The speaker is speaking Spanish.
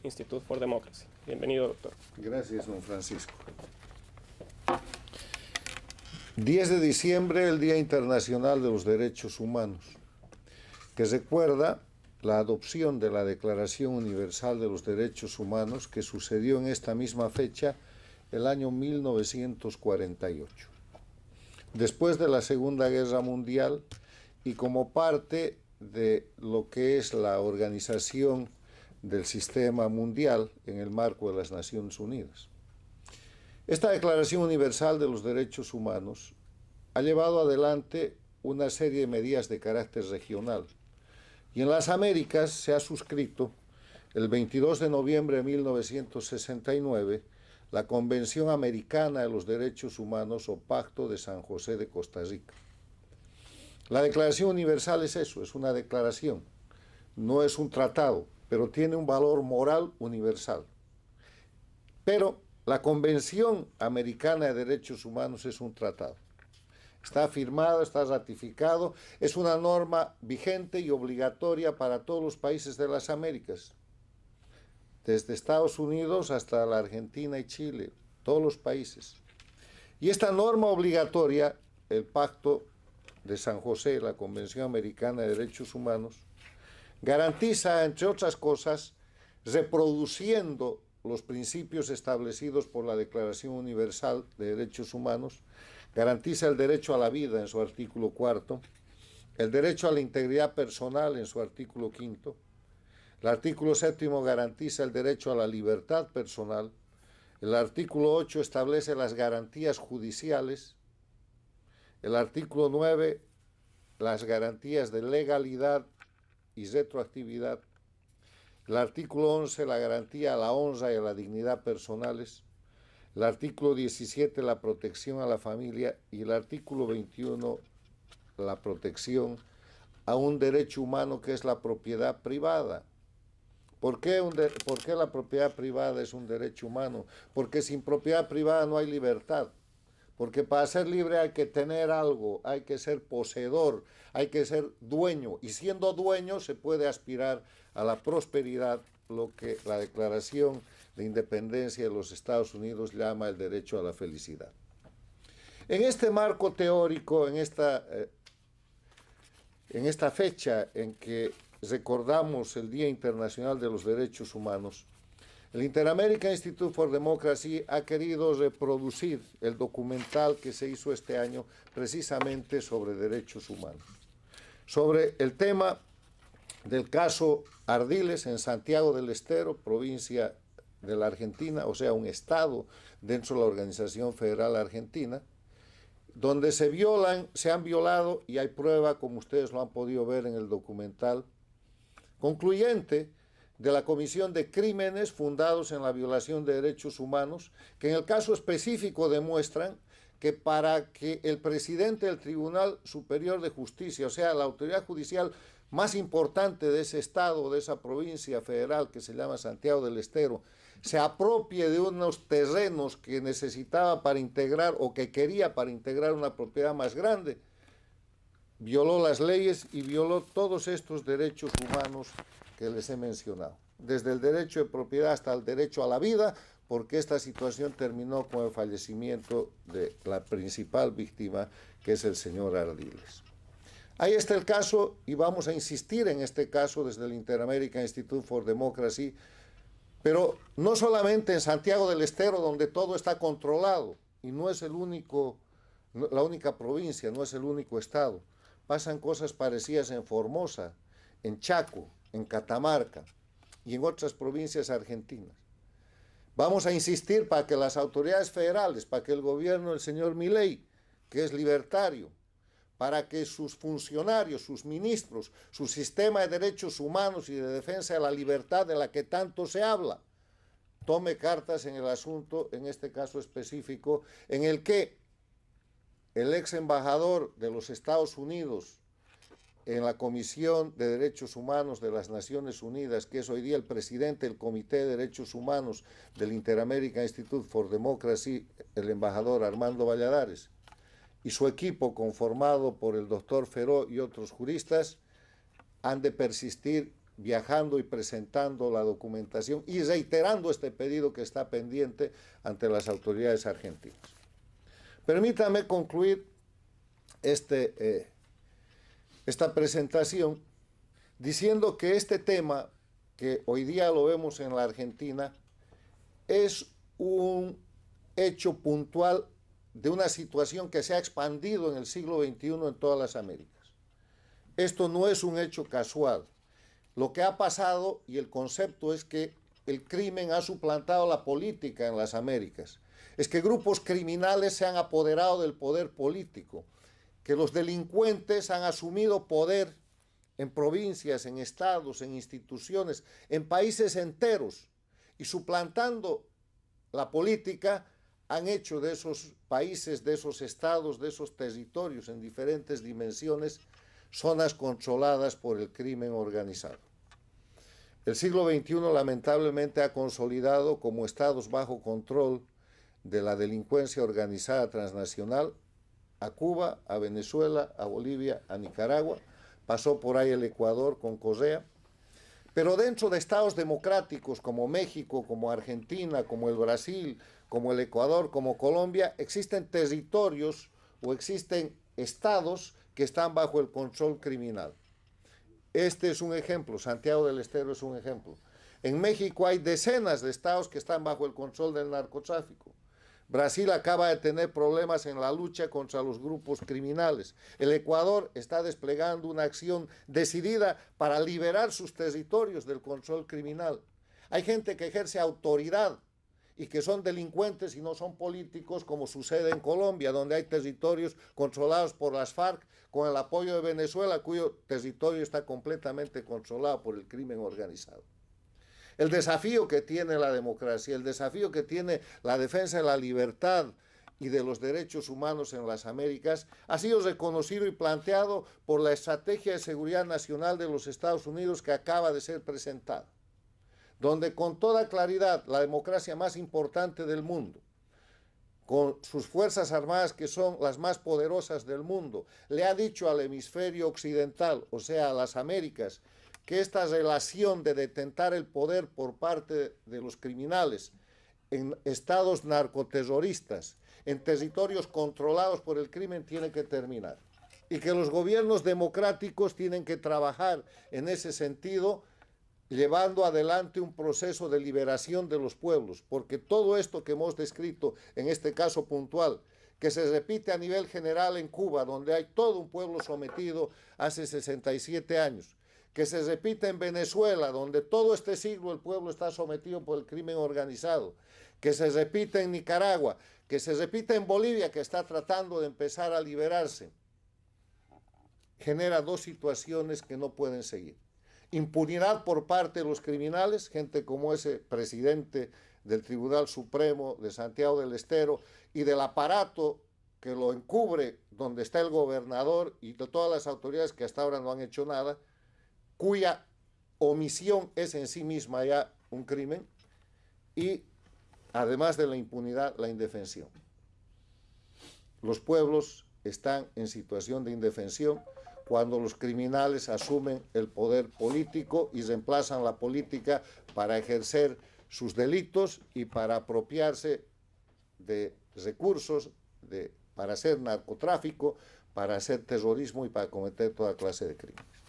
Institute for Democracy. Bienvenido, doctor. Gracias, don Francisco. 10 de diciembre, el Día Internacional de los Derechos Humanos, que recuerda la adopción de la Declaración Universal de los Derechos Humanos que sucedió en esta misma fecha el año 1948. Después de la Segunda Guerra Mundial y como parte de lo que es la organización del sistema mundial en el marco de las Naciones Unidas. Esta Declaración Universal de los Derechos Humanos ha llevado adelante una serie de medidas de carácter regional y en las Américas se ha suscrito el 22 de noviembre de 1969 la Convención Americana de los Derechos Humanos o Pacto de San José de Costa Rica. La Declaración Universal es eso, es una declaración, no es un tratado, pero tiene un valor moral universal. Pero la Convención Americana de Derechos Humanos es un tratado. Está firmado, está ratificado, es una norma vigente y obligatoria para todos los países de las Américas, desde Estados Unidos hasta la Argentina y Chile, todos los países. Y esta norma obligatoria, el Pacto de San José, la Convención Americana de Derechos Humanos, garantiza, entre otras cosas, reproduciendo los principios establecidos por la Declaración Universal de Derechos Humanos, garantiza el derecho a la vida en su artículo 4, el derecho a la integridad personal en su artículo 5, el artículo 7 garantiza el derecho a la libertad personal, el artículo 8 establece las garantías judiciales, el artículo 9 las garantías de legalidad y retroactividad, el artículo 11 la garantía a la honra y a la dignidad personales, el artículo 17 la protección a la familia y el artículo 21 la protección a un derecho humano que es la propiedad privada. ¿Por qué la propiedad privada es un derecho humano? Porque sin propiedad privada no hay libertad. Porque para ser libre hay que tener algo, hay que ser poseedor, hay que ser dueño. Y siendo dueño se puede aspirar a la prosperidad, lo que la Declaración de Independencia de los Estados Unidos llama el derecho a la felicidad. En este marco teórico, en esta fecha en que recordamos el Día Internacional de los Derechos Humanos, el Inter-American Institute for Democracy ha querido reproducir el documental que se hizo este año precisamente sobre derechos humanos, sobre el tema del caso Ardiles en Santiago del Estero, provincia de la Argentina, o sea, un estado dentro de la Organización Federal Argentina, donde se han violado, y hay prueba, como ustedes lo han podido ver en el documental, concluyente de la comisión de crímenes fundados en la violación de derechos humanos, que en el caso específico demuestran que para que el presidente del Tribunal Superior de Justicia, o sea, la autoridad judicial más importante de ese estado, de esa provincia federal que se llama Santiago del Estero, se apropie de unos terrenos que necesitaba para integrar o que quería para integrar una propiedad más grande, violó las leyes y violó todos estos derechos humanos que les he mencionado, desde el derecho de propiedad hasta el derecho a la vida, porque esta situación terminó con el fallecimiento de la principal víctima, que es el señor Ardiles. Ahí está el caso y vamos a insistir en este caso desde el Inter-American Institute for Democracy, pero no solamente en Santiago del Estero, donde todo está controlado y no es la única provincia, no es el único estado. Pasan cosas parecidas en Formosa, en Chaco, en Catamarca y en otras provincias argentinas. Vamos a insistir para que las autoridades federales, para que el gobierno del señor Milei, que es libertario, para que sus funcionarios, sus ministros, su sistema de derechos humanos y de defensa de la libertad de la que tanto se habla, tome cartas en el asunto, en este caso específico, en el que el ex embajador de los Estados Unidos en la Comisión de Derechos Humanos de las Naciones Unidas, que es hoy día el presidente del Comité de Derechos Humanos del Inter-American Institute for Democracy, el embajador Armando Valladares, y su equipo conformado por el doctor Feró y otros juristas, han de persistir viajando y presentando la documentación y reiterando este pedido que está pendiente ante las autoridades argentinas. Permítame concluir esta presentación diciendo que este tema, que hoy día lo vemos en la Argentina, es un hecho puntual de una situación que se ha expandido en el siglo XXI en todas las Américas. Esto no es un hecho casual. Lo que ha pasado, y el concepto es que el crimen ha suplantado la política en las Américas, es que grupos criminales se han apoderado del poder político, que los delincuentes han asumido poder en provincias, en estados, en instituciones, en países enteros, y suplantando la política han hecho de esos países, de esos estados, de esos territorios en diferentes dimensiones, zonas controladas por el crimen organizado. El siglo XXI lamentablemente ha consolidado como estados bajo control de la delincuencia organizada transnacional a Cuba, a Venezuela, a Bolivia, a Nicaragua, pasó por ahí el Ecuador con Correa, pero dentro de estados democráticos como México, como Argentina, como el Brasil, como el Ecuador, como Colombia, existen territorios o existen estados que están bajo el control criminal. Este es un ejemplo, Santiago del Estero es un ejemplo. En México hay decenas de estados que están bajo el control del narcotráfico. Brasil acaba de tener problemas en la lucha contra los grupos criminales. El Ecuador está desplegando una acción decidida para liberar sus territorios del control criminal. Hay gente que ejerce autoridad y que son delincuentes y no son políticos, como sucede en Colombia, donde hay territorios controlados por las FARC con el apoyo de Venezuela, cuyo territorio está completamente controlado por el crimen organizado. El desafío que tiene la democracia, el desafío que tiene la defensa de la libertad y de los derechos humanos en las Américas ha sido reconocido y planteado por la Estrategia de Seguridad Nacional de los Estados Unidos que acaba de ser presentada, donde con toda claridad la democracia más importante del mundo, con sus fuerzas armadas que son las más poderosas del mundo, le ha dicho al hemisferio occidental, o sea, a las Américas, que esta relación de detentar el poder por parte de los criminales en estados narcoterroristas, en territorios controlados por el crimen, tiene que terminar. Y que los gobiernos democráticos tienen que trabajar en ese sentido, llevando adelante un proceso de liberación de los pueblos, porque todo esto que hemos descrito en este caso puntual, que se repite a nivel general en Cuba, donde hay todo un pueblo sometido hace 67 años, que se repite en Venezuela, donde todo este siglo el pueblo está sometido por el crimen organizado, que se repite en Nicaragua, que se repite en Bolivia, que está tratando de empezar a liberarse, genera dos situaciones que no pueden seguir. Impunidad por parte de los criminales, gente como ese presidente del Tribunal Supremo de Santiago del Estero y del aparato que lo encubre, donde está el gobernador y de todas las autoridades que hasta ahora no han hecho nada, cuya omisión es en sí misma ya un crimen, y además de la impunidad, la indefensión. Los pueblos están en situación de indefensión cuando los criminales asumen el poder político y reemplazan la política para ejercer sus delitos y para apropiarse de recursos para hacer narcotráfico, para hacer terrorismo y para cometer toda clase de crímenes.